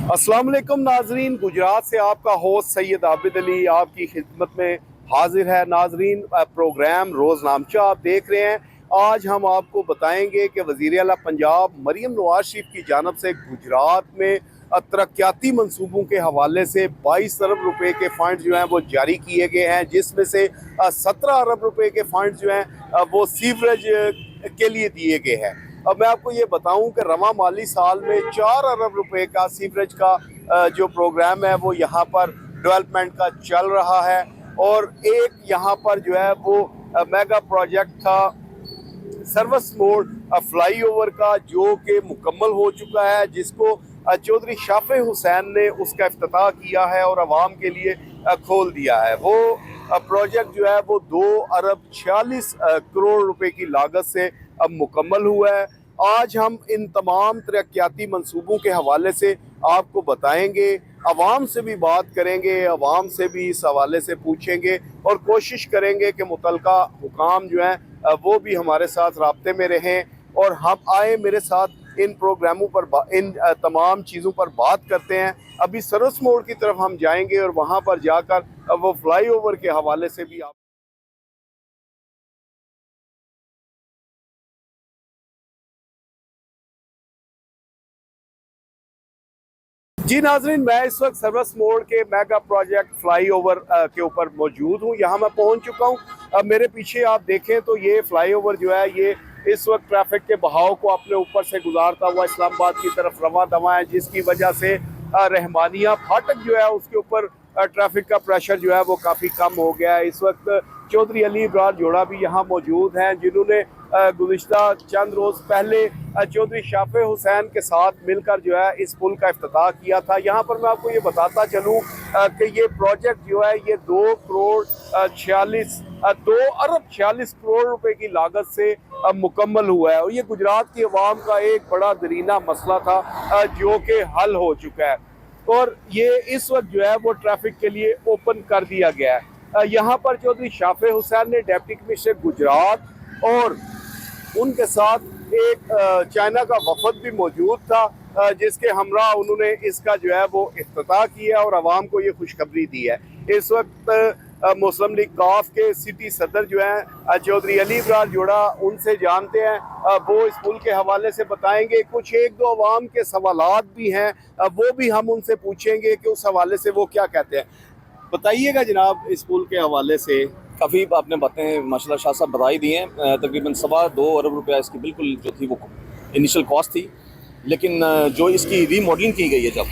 अस्सलाम वालेकुम नाजरीन, गुजरात से आपका होस्ट सैयद आबिद अली आपकी खिदमत में हाजिर है। नाजरीन, प्रोग्राम रोज़नामचा आप देख रहे हैं। आज हम आपको बताएंगे कि वज़ीर आला पंजाब मरीम नवाज शरीफ की जानब से गुजरात में तरक्याती मनसूबों के हवाले से 22 अरब रुपए के फ़ंड जो हैं वो जारी किए गए हैं, जिसमें से 17 अरब रुपए के फ़ंड जो हैं वो सीवरेज के लिए दिए गए हैं। अब मैं आपको ये बताऊं कि रवा माली साल में 4 अरब रुपए का सीवरेज का जो प्रोग्राम है वो यहाँ पर डेवलपमेंट का चल रहा है। और एक यहाँ पर जो है वो मेगा प्रोजेक्ट था सर्विस मोड फ्लाईओवर का, जो कि मुकम्मल हो चुका है, जिसको चौधरी शाफे हुसैन ने उसका इफ्तिताह किया है और आवाम के लिए खोल दिया है। वो प्रोजेक्ट जो है वो 2 अरब 46 करोड़ रुपए की लागत से अब मुकम्मल हुआ है। आज हम इन तमाम तरक्याती मंसूबों के हवाले से आपको बताएंगे, आवाम से भी बात करेंगे, आवाम से भी इस हवाले से पूछेंगे और कोशिश करेंगे कि मुतलका हुकाम जो हैं वो भी हमारे साथ राब्ते में रहें और हम आए मेरे साथ इन प्रोग्रामों पर इन तमाम चीज़ों पर बात करते हैं। अभी सर्विस मोड की तरफ हम जाएंगे और वहाँ पर जाकर वो फ्लाईओवर के हवाले से भी आप जी नाजरीन, मैं इस वक्त सर्विस मोड के मेगा प्रोजेक्ट फ्लाईओवर के ऊपर मौजूद हूँ। यहाँ मैं पहुँच चुका हूँ। अब मेरे पीछे आप देखें तो ये फ्लाईओवर जो है ये इस वक्त ट्रैफिक के बहाव को अपने ऊपर से गुजारता हुआ इस्लामाबाद की तरफ रवा दवा है, जिसकी वजह से रहमानिया फाटक जो है उसके ऊपर ट्रैफिक का प्रेशर जो है वो काफ़ी कम हो गया है। इस वक्त चौधरी अली इब्रार जोड़ा भी यहाँ मौजूद हैं, जिन्होंने गुज़िश्ता चंद रोज़ पहले चौधरी शाफे हुसैन के साथ मिलकर जो है इस पुल का इफ्तिताह किया था। यहाँ पर मैं आपको ये बताता चलूँ कि ये प्रोजेक्ट जो है ये 2 अरब 46 करोड़ रुपए की लागत से मुकम्मल हुआ है और ये गुजरात की अवाम का एक बड़ा दरीना मसला था जो कि हल हो चुका है और ये इस वक्त जो है वो ट्रैफिक के लिए ओपन कर दिया गया है। यहाँ पर चौधरी शाफे हुसैन ने डिप्टी कमिश्नर गुजरात और उनके साथ एक चाइना का वफद भी मौजूद था, जिसके हमरा उन्होंने इसका जो है वो इफ्तिताह किया और आवाम को ये खुशखबरी दी है। इस वक्त मुस्लिम लीग काफ के सिटी सदर जो हैं चौधरी अली इब्रार जोड़ा, उनसे जानते हैं, वो इस पुल के हवाले से बताएंगे। कुछ एक दो अवाम के सवालात भी हैं, वो भी हम उनसे पूछेंगे कि उस हवाले से वो क्या कहते हैं। बताइएगा जनाब, इस पुल के हवाले से काफ़ी आपने बातें माशाल्लाह शाह साहब बता ही दी हैं। तकरीबन 2.25 अरब रुपया इसकी बिल्कुल जो थी वो इनिशियल कॉस्ट थी, लेकिन जो इसकी रीमॉडलिंग की गई है, जब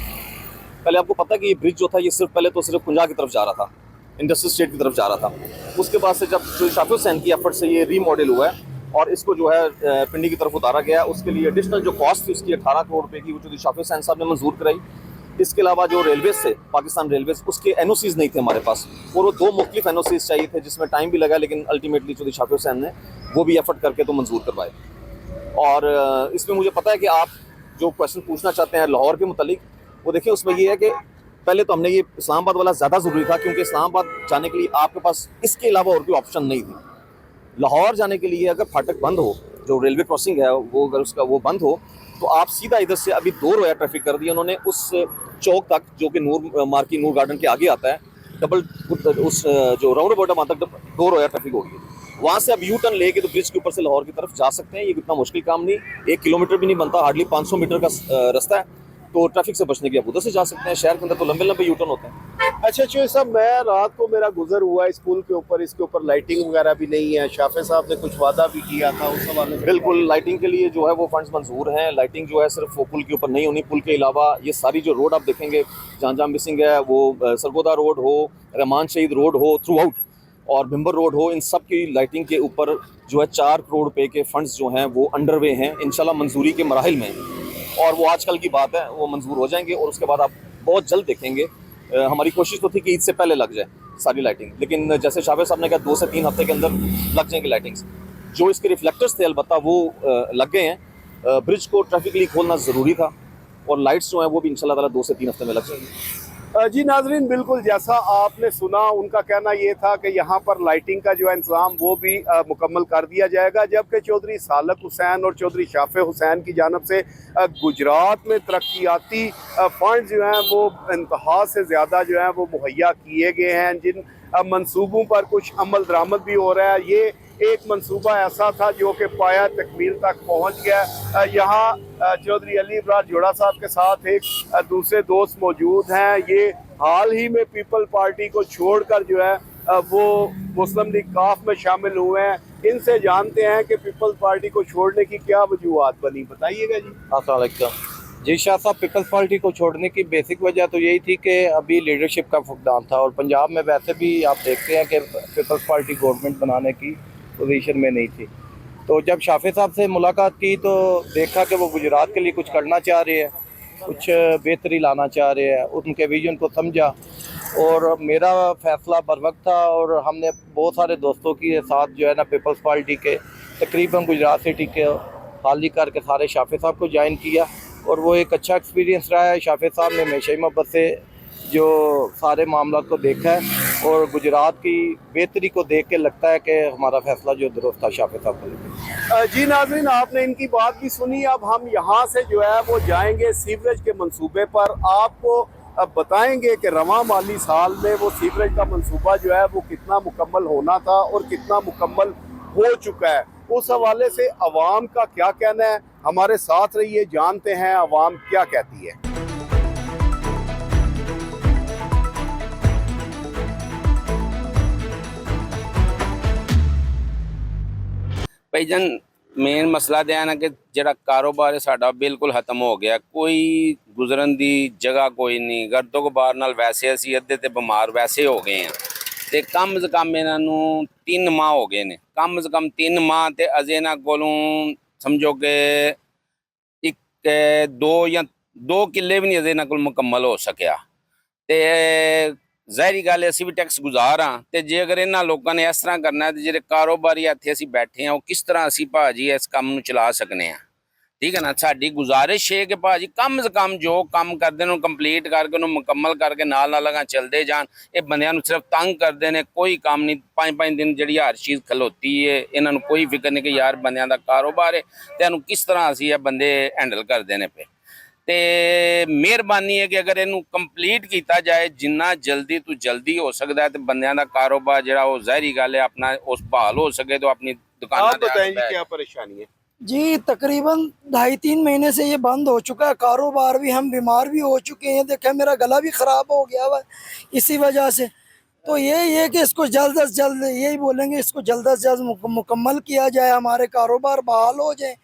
पहले आपको पता है कि ये ब्रिज जो था ये सिर्फ कुंजा की तरफ जा रहा था, इंडस्ट्रियल स्टेट की तरफ जा रहा था। उसके बाद से जब शाफी हुसैन की एफर्ट से ये रीमॉडल हुआ है और इसको जो है पिंडी की तरफ उतारा गया, उसके लिए एडिशनल जो कॉस्ट थी उसकी 18 करोड़ रुपये की, वो जो शाफी हुसैन साहब ने मंजूर कराई। इसके अलावा जो रेलवेज थे, पाकिस्तान रेलवेज, उसके एनओसीज नहीं थे हमारे पास और वो 2 मुख्तलिफ एनओसीज चाहिए थे, जिसमें टाइम भी लगा, लेकिन अल्टीमेटली चौधरी शाफी हुसैन ने वो भी एफर्ट करके तो मंजूर करवाए। और इसमें मुझे पता है कि आप जो क्वेश्चन पूछना चाहते हैं लाहौर के मुतालिक, वो देखिए उसमें ये है कि पहले तो हमने ये इस्लामाबाद वाला ज़्यादा ज़रूरी था, क्योंकि इस्लामाबाद जाने के लिए आपके पास इसके अलावा और कोई ऑप्शन नहीं थी। लाहौर जाने के लिए अगर फाटक बंद हो, जो रेलवे क्रॉसिंग है वो अगर उसका वो बंद हो, तो आप सीधा इधर से अभी 2 रोया ट्रैफिक कर दिया उन्होंने उस चौक तक, जो कि नूर गार्डन के आगे आता है, डबल उस जो राउंड अबाउट वहाँ तक 2 रोया ट्रैफिक हो गई। वहाँ से अब यू टर्न लेके तो ब्रिज के ऊपर से लाहौर की तरफ जा सकते हैं। ये इतना मुश्किल काम नहीं, 1 किलोमीटर भी नहीं बनता, हार्डली 500 मीटर का रास्ता है, तो ट्रैफिक से बचने के आप उधर से जा सकते हैं। शहर के अंदर तो लंबे लंबे यू टर्न होते हैं। अच्छा चौधरी साहब, मैं रात को मेरा गुजर हुआ इस पुल के ऊपर, इसके ऊपर लाइटिंग वगैरह भी नहीं है। शाफे साहब ने कुछ वादा भी किया था उस हवाले से। बिल्कुल, लाइटिंग के लिए जो है वो फंड्स मंजूर हैं। लाइटिंग जो है सिर्फ वो पुल के ऊपर नहीं होनी, पुल के अलावा ये सारी जो रोड आप देखेंगे जहाँ जहाँ मिसिंग है, वो सरगोदा रोड हो, रहमान शहीद रोड हो थ्रू आउट, और भिम्बर रोड हो, इन सब की लाइटिंग के ऊपर जो है 4 करोड़ रुपए के फंड्स जो हैं वो अंडरवे हैं, इंशाल्लाह मंजूरी के मराहिल में, और वो आजकल की बात है, वो मंजूर हो जाएंगे और उसके बाद आप बहुत जल्द देखेंगे। हमारी कोशिश तो थी कि ईद से पहले लग जाए सारी लाइटिंग, लेकिन जैसे शाफे साहब ने कहा 2 से 3 हफ्ते के अंदर लग जाएंगे लाइटिंग्स। जो इसके रिफ्लेक्टर्स थे अलबत्ता वो लग गए हैं। ब्रिज को ट्रैफिक के लिए खोलना ज़रूरी था और लाइट्स जो हैं वो भी इंशाल्लाह ताला 2 से 3 हफ्ते में लग जाएंगी। जी नाजरीन, बिल्कुल जैसा आपने सुना, उनका कहना ये था कि यहाँ पर लाइटिंग का जो है इंतज़ाम वो भी मुकम्मल कर दिया जाएगा, जबकि चौधरी सालक हुसैन और चौधरी शाफे हुसैन की जानब से गुजरात में तरक्याती फंड जो हैं वो इंतहा से ज़्यादा जो है वो मुहैया किए गए हैं, जिन मंसूबों पर कुछ अमल दरामद भी हो रहा है। ये एक मंसूबा ऐसा था जो कि पाया तकमील तक पहुँच गया। यहाँ चौधरी अली इब्रार जोड़ा साहब के साथ एक दूसरे दोस्त मौजूद हैं। ये हाल ही में पीपल पार्टी को छोड़कर जो है वो मुस्लिम लीग काफ में शामिल हुए हैं। इनसे जानते हैं कि पीपल्स पार्टी को छोड़ने की क्या वजूहत बनी, बताइएगा जी। अस्सलाम वालेकुम जी। शाह साहब, पीपल्स पार्टी को छोड़ने की बेसिक वजह तो यही थी कि अभी लीडरशिप का फुकदान था, और पंजाब में वैसे भी आप देखते हैं कि पीपल्स पार्टी गवर्नमेंट बनाने की पोजीशन में नहीं थी। तो जब शाफे साहब से मुलाकात की तो देखा कि वो गुजरात के लिए कुछ करना चाह रहे हैं, कुछ बेहतरी लाना चाह रहे हैं, उनके विजन को समझा और मेरा फैसला बर वक्त था। और हमने बहुत सारे दोस्तों के साथ जो है ना पीपल्स पार्टी के तकरीबन गुजरात सिटी के खाली करके सारे शाफे साहब को ज्वाइन किया, और वो एक अच्छा एक्सपीरियंस रहा है। शाफे साहब ने हमेशा ही मोहब्बत से जो सारे मामला को देखा है, और गुजरात की बेहतरी को देख के लगता है कि हमारा फैसला जो दुरुस्त था शाफे साहब को लेकर। जी नाज़रीन, आपने इनकी बात भी सुनी। अब हम यहाँ से जो है वो जाएंगे सीवरेज के मंसूबे पर। आपको अब बताएंगे कि रवां माली साल में वो सीवरेज का मंसूबा जो है वो कितना मुकम्मल होना था और कितना मुकम्मल हो चुका है। उस हवाले से अवाम का क्या कहना है, हमारे साथ रहिए, जानते हैं अवाम क्या कहती है। भाईजान, मेन मसला तो है ना कि ਜਿਹੜਾ ਕਾਰੋਬਾਰ ਹੈ ਸਾਡਾ ਬਿਲਕੁਲ ਖਤਮ ਹੋ ਗਿਆ। ਕੋਈ ਗੁਜ਼ਰਨ ਦੀ ਜਗ੍ਹਾ ਕੋਈ ਨਹੀਂ। ਗਰਦੋ ਗੁਬਾਰ ਨਾਲ ਵੈਸੇ ਅਸੀਂ ਅੱਧੇ ਤੇ ਬਿਮਾਰ ਵੈਸੇ ਹੋ ਗਏ ਆ, ਤੇ ਕਮ ਸੇ ਕਮ ਇਹਨਾਂ ਨੂੰ 3 ਮਾਹ ਹੋ ਗਏ ਨੇ। ਕਮ ਸੇ ਕਮ 3 ਮਾਹ ਤੇ ਅਜੇ ਇਹਨਾਂ ਕੋਲੋਂ ਸਮਝੋ ਕਿ ਇੱਕ 2 ਕਿੱਲੇ ਵੀ ਨਹੀਂ ਅਜੇ ਇਹਨਾਂ ਕੋਲ ਮੁਕੰਮਲ ਹੋ ਸਕਿਆ। ਤੇ ਜ਼ਾਹਿਰੀ ਗੱਲ ਹੈ ਅਸੀਂ ਵੀ ਟੈਕਸ ਗੁਜ਼ਾਰ ਹਾਂ, ਤੇ ਜੇ ਅਗਰ ਇਹਨਾਂ ਲੋਕਾਂ ਨੇ ਇਸ ਤਰ੍ਹਾਂ ਕਰਨਾ ਤੇ ਜਿਹੜੇ ਕਾਰੋਬਾਰੀ ਇੱਥੇ ਅਸੀਂ ਬੈਠੇ ਆ ਉਹ ਕਿਸ ਤਰ੍ਹਾਂ ਅਸੀਂ ਭਾਜੀ ਇਸ ਕੰਮ ਨੂੰ ਚਲਾ ਸਕਨੇ ਆ। ਠੀਕ ਹੈ ਨਾ। ਸਾਡੀ ਗੁਜ਼ਾਰਿਸ਼ ਹੈ ਕਿ ਭਾਜੀ ਕਮ ਸੇ ਕਮ ਜੋ ਕੰਮ ਕਰਦੇ ਨੇ ਕੰਪਲੀਟ ਕਰਕੇ ਉਹਨੂੰ ਮੁਕੰਮਲ ਕਰਕੇ ਨਾਲ ਨਾਲ ਲਗਾ ਚੱਲਦੇ ਜਾਣ। ਇਹ ਬੰਦਿਆਂ ਨੂੰ ਸਿਰਫ ਤੰਗ ਕਰਦੇ ਨੇ, ਕੋਈ ਕੰਮ ਨਹੀਂ। 5-5 ਦਿਨ ਜਿਹੜੀ ਹਰ ਚੀਜ਼ ਖਲੋਤੀ ਹੈ, ਇਹਨਾਂ ਨੂੰ ਕੋਈ ਫਿਕਰ ਨਹੀਂ ਕਿ ਯਾਰ ਬੰਦਿਆਂ ਦਾ ਕਾਰੋਬਾਰ ਹੈ ਤੇ ਇਹਨੂੰ ਕਿਸ ਤਰ੍ਹਾਂ ਅਸੀਂ ਇਹ ਬੰਦੇ ਹੈਂਡਲ ਕਰਦੇ ਨੇ ਪਏ। ਤੇ ਮਿਹਰਬਾਨੀ ਹੈ ਕਿ ਅਗਰ ਇਹਨੂੰ ਕੰਪਲੀਟ ਕੀਤਾ ਜਾਏ ਜਿੰਨਾ ਜਲਦੀ ਤੋਂ ਜਲਦੀ ਹੋ ਸਕਦਾ ਹੈ, ਤੇ ਬੰਦਿਆਂ ਦਾ ਕਾਰੋਬਾਰ ਜਿਹੜਾ ਉਹ ਜ਼ਾਹਿਰੀ ਗੱਲ ਹੈ ਆਪਣਾ ਉਸ ਬਹਾਲ ਹੋ ਸਕੇ। तो अपनी दुकान बताएं जी क्या परेशानी है। जी, तकरीबन 2.5-3 महीने से ये बंद हो चुका है कारोबार भी। हम बीमार भी हो चुके हैं, देखें मेरा गला भी ख़राब हो गया हुआ इसी वजह से। तो यही है कि इसको जल्द अज जल्द, यही बोलेंगे, इसको जल्द अज जल्द मुकम्मल किया जाए, हमारे कारोबार बहाल हो जाए,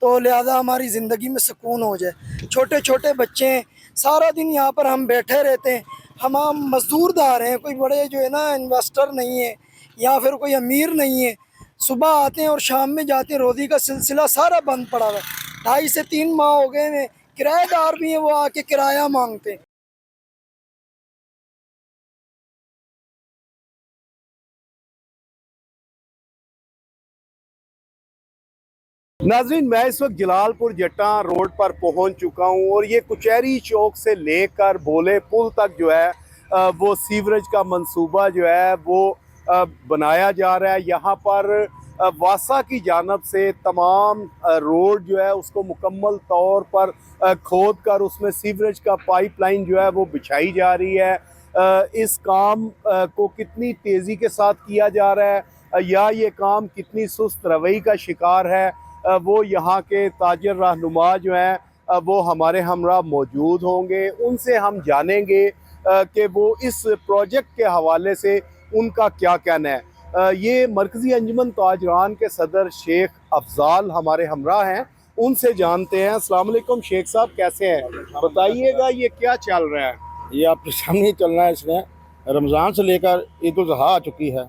तो लिहाजा हमारी ज़िंदगी में सुकून हो जाए। छोटे छोटे बच्चे हैं, सारा दिन यहाँ पर हम बैठे रहते हैं। हम मजदूरदार हैं, कोई बड़े जो है ना इन्वेस्टर नहीं है या फिर कोई अमीर नहीं है। सुबह आते हैं और शाम में जाते हैं, रोज़ी का सिलसिला सारा बंद पड़ा हुआ है। 2.5 से 3 माह हो गए हैं। किराएदार भी हैं, वो आके किराया मांगते हैं। नाजरीन, मैं इस वक्त जलालपुर जट्टा रोड पर पहुंच चुका हूं, और ये कुचहरी चौक से लेकर भोले पुल तक जो है वो सीवरेज का मंसूबा जो है वो बनाया जा रहा है। यहाँ पर वासा की जानब से तमाम रोड जो है उसको मुकम्मल तौर पर खोद कर उसमें सीवरेज का पाइपलाइन जो है वो बिछाई जा रही है। इस काम को कितनी तेज़ी के साथ किया जा रहा है या ये काम कितनी सुस्त रवैये का शिकार है, वो यहाँ के ताजर रहनुमा जो हैं वो हमारे हमरा मौजूद होंगे। उनसे हम जानेंगे कि वो इस प्रोजेक्ट के हवाले से उनका क्या कहना है। ये मरकज़ी अंजुमन ताजरान के सदर शेख अफजाल हमारे हमरा हैं, उनसे जानते हैं। अस्सलाम वालेकुम शेख साहब, कैसे हैं? बताइएगा ये क्या चल रहा है। ये आपके सामने ही चलना है। इसमें रमज़ान से लेकर ईद उल ज़ुहा आ चुकी है,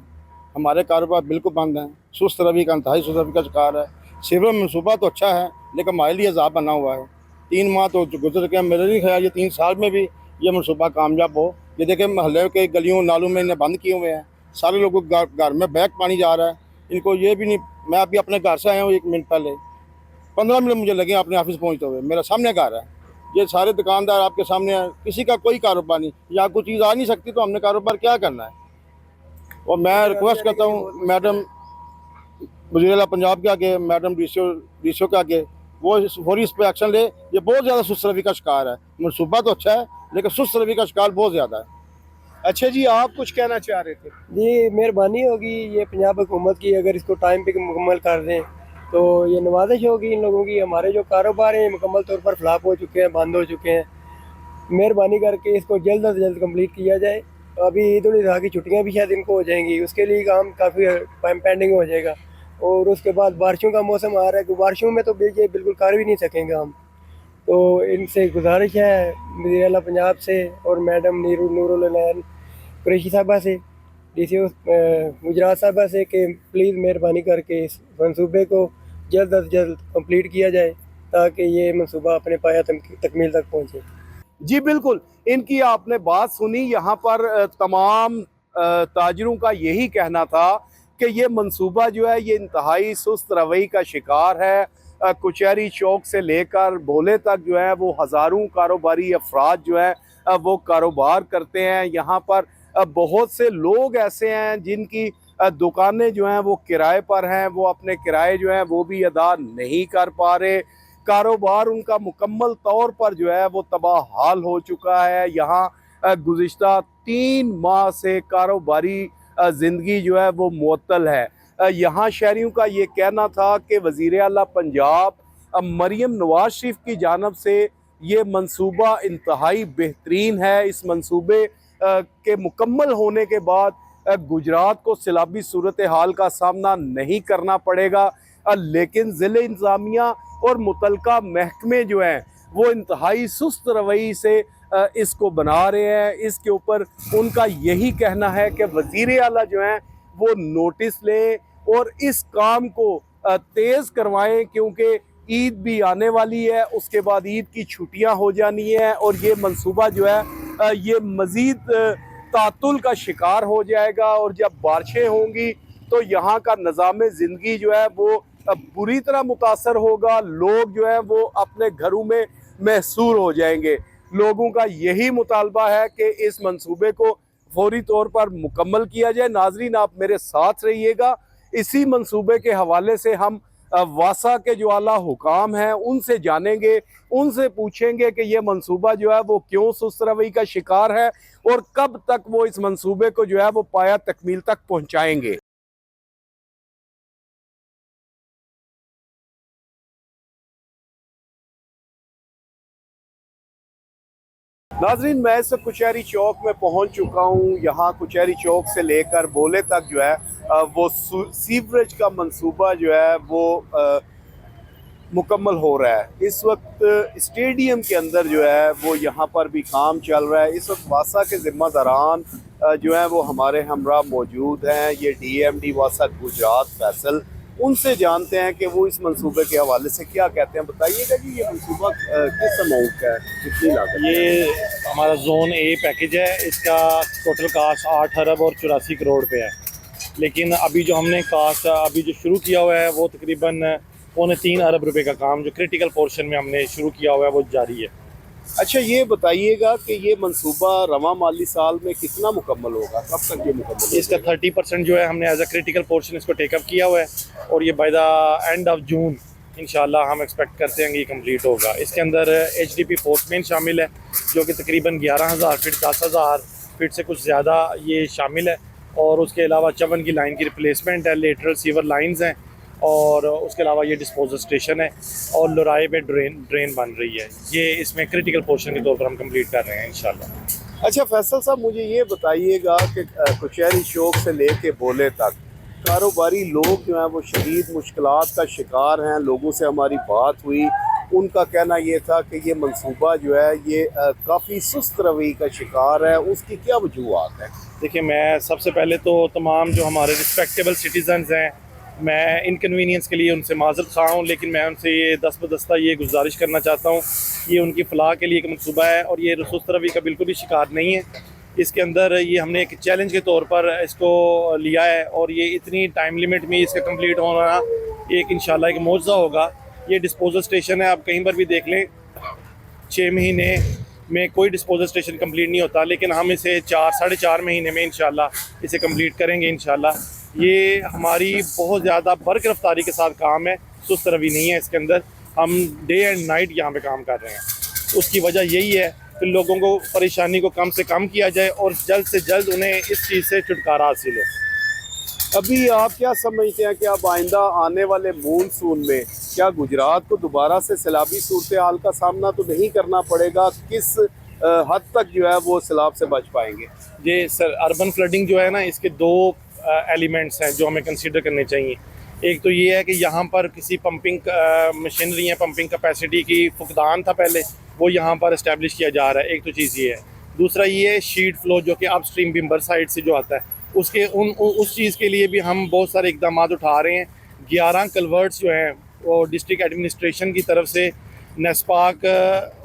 हमारे कारोबार बिल्कुल बंद हैं। सुस्त रवि का, इंतहाई सुस्त रवि का शिकार है। सीवरेज मनसूबा तो अच्छा है लेकिन हमारे लिए अज़ाब बना हुआ है। 3 माह तो गुजर गया। मेरे नहीं ख्याल ये 3 साल में भी ये मनसूबा कामयाब हो। ये देखें महल्ले के गलियों नालों में इन्हें बंद किए हुए हैं। सारे लोगों के घर में बैग पानी जा रहा है। इनको ये भी नहीं, मैं अभी अपने घर से आया हूँ 1 मिनट पहले, 15 मिनट मुझे लगे अपने ऑफिस पहुँचते हुए। मेरा सामने घर है, ये सारे दुकानदार आपके सामने हैं, किसी का कोई कारोबार नहीं, या कोई चीज़ आ नहीं सकती तो हमने कारोबार क्या करना है। और मैं रिक्वेस्ट करता हूँ मैडम वज़ीर-ए-आला पंजाब के आगे, मैडम डीसीओ के आगे, वो फौरी इस पर एक्शन ले। ये बहुत ज़्यादा सुस्त रवि का शिकार है। मनसूबा तो अच्छा है लेकिन सुस्त रवि का शिकार बहुत ज़्यादा है। अच्छा जी, आप कुछ कहना चाह रहे थे? जी मेहरबानी होगी ये पंजाब हुकूमत की, अगर इसको टाइम पे मुकम्मल कर दें तो ये नवाजिश होगी इन लोगों की। हमारे जो कारोबार हैं मुकम्मल तौर पर फ्लॉप हो चुके हैं, बंद हो चुके हैं। मेहरबानी करके इसको जल्द अज जल्द कंप्लीट किया जाए। तो अभी ईद उल अज़हा की छुट्टियां भी शायद इनको हो जाएंगी, उसके लिए काम काफ़ी पेंडिंग हो जाएगा। और उसके बाद बारिशों का मौसम आ रहा है कि बारिशों में तो ये बिल्कुल कर भी नहीं सकेंगे हम। तो इनसे गुजारिश है वज़ीर-ए-आला पंजाब से और मैडम नूरुल नैन कुरैशी साहबा से, डीसीओ गुजरात साहबा से कि प्लीज़ मेहरबानी करके इस मंसूबे को जल्द अज जल्द कंप्लीट किया जाए ताकि ये मंसूबा अपने पाया तकमील तक पहुँचे। जी बिल्कुल, इनकी आपने बात सुनी। यहाँ पर तमाम ताजरों का यही कहना था कि ये मंसूबा जो है ये इंतहाई सुस्त रवैये का शिकार है। कुचहरी चौक से लेकर भोले तक जो है वो हज़ारों कारोबारी अफराद जो है वो कारोबार करते हैं। यहाँ पर बहुत से लोग ऐसे हैं जिनकी दुकानें जो हैं वो किराए पर हैं, वो अपने किराए जो हैं वो भी अदा नहीं कर पा रहे। कारोबार उनका मुकम्मल तौर पर जो है वो तबाह हाल हो चुका है। यहाँ गुज़िश्ता 3 माह से कारोबारी ज़िंदगी जो है वो मुअत्तल है। यहाँ शहरियों का ये कहना था कि वज़ीर-ए-आला पंजाब मरीम नवाज शरीफ की जानिब से ये मंसूबा इंतहाई बेहतरीन है। इस मंसूबे के मुकम्मल होने के बाद गुजरात को सैलाबी सूरत हाल का सामना नहीं करना पड़ेगा। लेकिन ज़िले इंतज़ामिया और मुतलका महकमे जो हैं वो इंतहाई सुस्त रवैये से इसको बना रहे हैं। इसके ऊपर उनका यही कहना है कि वज़ीर-ए-आला जो हैं वो नोटिस लें और इस काम को तेज़ करवाएं, क्योंकि ईद भी आने वाली है, उसके बाद ईद की छुट्टियां हो जानी है और ये मंसूबा जो है ये मज़ीद तातुल का शिकार हो जाएगा। और जब बारिशें होंगी तो यहाँ का निज़ाम ज़िंदगी जो है वो बुरी तरह मुतासर होगा। लोग जो है वो अपने घरों में महसूर हो जाएंगे। लोगों का यही मुतालबा है कि इस मंसूबे को फौरी तौर पर मुकम्मल किया जाए। नाजरीन, आप मेरे साथ रहिएगा। इसी मंसूबे के हवाले से हम वासा के जो आला हुकाम हैं उनसे जानेंगे, उनसे पूछेंगे कि ये मंसूबा जो है वो क्यों सुस्त रवैये का शिकार है और कब तक वो इस मंसूबे को जो है वो पाया तकमील तक पहुँचाएँगे। नाजरीन, मैं इस कुचहरी चौक में पहुंच चुका हूं। यहाँ कुचहरी चौक से लेकर भोले तक जो है वो सीवरेज का मंसूबा जो है वो मुकम्मल हो रहा है। इस वक्त स्टेडियम के अंदर जो है वो यहाँ पर भी काम चल रहा है। इस वक्त वासा के ज़िम्मेदारान जो है वो हमारे हमरा मौजूद हैं। ये DMD वासा गुजरात फैसल, उनसे जानते हैं कि वो इस मंसूबे के हवाले से क्या कहते हैं। बताइएगा जी, ये मंसूबा किस अमाउंट का है, कितनी लागत? ये हमारा जोन ए पैकेज है, इसका टोटल कास्ट 8 अरब और 84 करोड़ पे है। लेकिन अभी जो हमने कास्ट अभी जो शुरू किया हुआ है वो तकरीबन 3.25 अरब रुपए का काम जो क्रिटिकल पोर्शन में हमने शुरू किया हुआ है वो जारी है। अच्छा, ये बताइएगा कि ये मंसूबा रवा माली साल में कितना मुकम्मल होगा, कब तक ये मुकम्मल होगा? इसका 30% जो है हमने एज अ क्रिटिकल पोर्शन इसको टेकअप किया हुआ है और ये by the end of June इंशाल्लाह हम एक्सपेक्ट करते हैं कि ये कंप्लीट होगा। इसके अंदर HDP फोर्स मेन शामिल है जो कि तकरीबन 11,000 फीट 10,000 फीट से कुछ ज़्यादा ये शामिल है। और उसके अलावा चवन की लाइन की रिप्लेसमेंट है, लेटरल सीवर लाइन्स हैं और उसके अलावा ये डिस्पोजल स्टेशन है और लोराए में ड्रेन बन रही है। ये इसमें क्रिटिकल पोर्शन के तौर पर हम कंप्लीट कर रहे हैं इंशाल्लाह। अच्छा फैसल साहब, मुझे ये बताइएगा कि कुचहरी चौक से लेके भोले तक कारोबारी लोग जो हैं वो शदीद मुश्किलात का शिकार हैं। लोगों से हमारी बात हुई, उनका कहना ये था कि ये मंसूबा जो है ये काफ़ी सुस्त रवैये का शिकार है। उसकी क्या वजूहत है? देखिए, मैं सबसे पहले तो तमाम जो हमारे रिस्पेक्टेबल सिटीज़न्स हैं, मैं इनकन्वीनियंस के लिए उनसे माज़रत खा हूँ, लेकिन मैं उनसे ये दस्तबदस्ता ये गुजारिश करना चाहता हूँ, ये उनकी फ़लाह के लिए एक मंसूबा है और ये सुस्त रवैये का बिल्कुल भी शिकार नहीं है। इसके अंदर ये हमने एक चैलेंज के तौर पर इसको लिया है और ये इतनी टाइम लिमिट में इसका कंप्लीट होना एक इंशाल्लाह एक मौजज़ा होगा। ये डिस्पोजल स्टेशन है, आप कहीं पर भी देख लें, 6 महीने में कोई डिस्पोजल स्टेशन कंप्लीट नहीं होता, लेकिन हम इसे 4-4.5 महीने में इंशाल्लाह इसे कंप्लीट करेंगे इंशाल्लाह। ये हमारी बहुत ज़्यादा बर्क रफ्तारी के साथ काम है, सुस्त रवि नहीं है इसके अंदर। हम डे एंड नाइट यहाँ पे काम कर रहे हैं। उसकी वजह यही है कि लोगों को परेशानी को कम से कम किया जाए और जल्द से जल्द उन्हें इस चीज़ से छुटकारा हासिल हो। अभी आप क्या समझते हैं कि अब आइंदा आने वाले मानसून में क्या गुजरात को दोबारा से सैलाबी सूरत हाल का सामना तो नहीं करना पड़ेगा? किस हद तक जो है वो सैलाब से बच पाएंगे? ये सर अर्बन फ्लडिंग जो है ना, इसके 2 एलिमेंट्स हैं जो हमें कंसीडर करने चाहिए। एक तो ये है कि यहाँ पर किसी पंपिंग मशीनरी या पंपिंग कैपेसिटी की फुकदान था पहले, वो यहाँ पर इस्टेब्लिश किया जा रहा है। एक तो चीज़ ये है। दूसरा ये है शीट फ्लो जो कि अप स्ट्रीम बिम्बर साइड से जो आता है, उसके उस चीज़ के लिए भी हम बहुत सारे इकदाम उठा रहे हैं। 11 कलवर्ट्स जो हैं वो डिस्ट्रिक्ट एडमिनिस्ट्रेशन की तरफ से नेस्पाक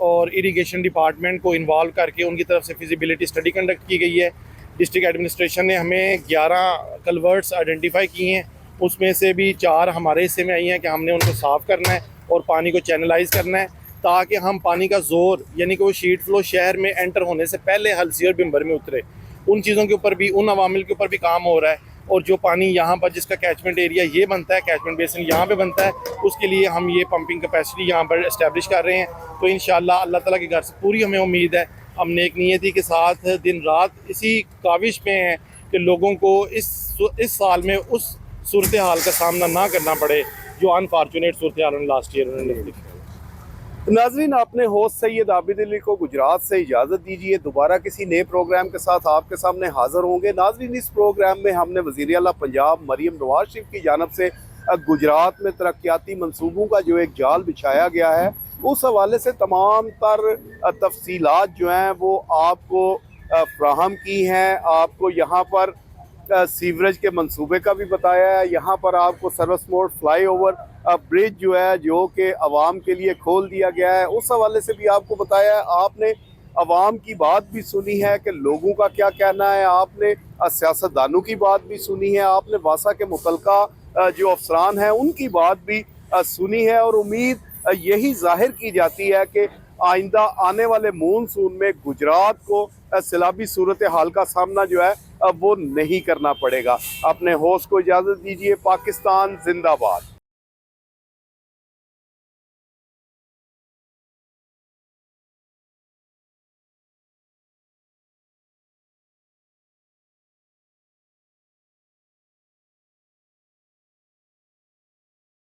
और इरिगेशन डिपार्टमेंट को इन्वॉल्व करके उनकी तरफ से फिजिबिलिटी स्टडी कंडक्ट की गई है। डिस्ट्रिक्ट एडमिनिस्ट्रेशन ने हमें 11 कलवर्ट्स आइडेंटिफाई किए हैं, उसमें से भी 4 हमारे हिस्से में आई हैं कि हमने उनको साफ़ करना है और पानी को चैनलाइज करना है, ताकि हम पानी का ज़ोर यानी कि वो शीट फ्लो शहर में एंटर होने से पहले हलसी और बिम्बर में उतरे। उन चीज़ों के ऊपर भी, उन अवामिल के ऊपर भी काम हो रहा है। और जो पानी यहाँ पर जिसका कैचमेंट एरिया ये बनता है, कैचमेंट बेसिन यहाँ पे बनता है, उसके लिए हम ये पंपिंग कैपेसिटी यहाँ पर इस्टेब्लिश कर रहे हैं। तो इंशाल्लाह अल्लाह ताला के घर से पूरी हमें उम्मीद है, हम नेक नियति के साथ दिन रात इसी काविश में हैं कि लोगों को इस साल में उस सूरत हाल का सामना ना करना पड़े जो अनफॉर्चुनेट सूरत हाल लास्ट ईयर उन्होंने। नाजरीन, आपने होस्ट सैयद आबिद अली को गुजरात से इजाज़त दीजिए। दोबारा किसी नए प्रोग्राम के साथ आपके सामने हाज़िर होंगे। नाजरीन, इस प्रोग्राम में हमने वज़ीर आला पंजाब मरीम नवाज शरीफ की जानिब से गुजरात में तरक्याती मनसूबों का जो एक जाल बिछाया गया है, उस हवाले से तमाम तर तफसीलात जो हैं वो आपको फ्राहम की हैं। आपको यहाँ पर सीवरेज के मंसूबे का भी बताया है। यहाँ पर आपको service mode fly over bridge जो है जो कि आवाम के लिए खोल दिया गया है, उस हवाले से भी आपको बताया है। आपने आवाम की बात भी सुनी है कि लोगों का क्या कहना है, आपने सियासतदानों की बात भी सुनी है, आपने वासा के मुतलका जो अफसरान हैं उनकी बात भी सुनी है। और उम्मीद यही जाहिर की जाती है कि आइंदा आने वाले मानसून में गुजरात को सैलाबी सूरत हाल का सामना जो है वो नहीं करना पड़ेगा। अपने होस्ट को इजाज़त दीजिए। पाकिस्तान जिंदाबाद।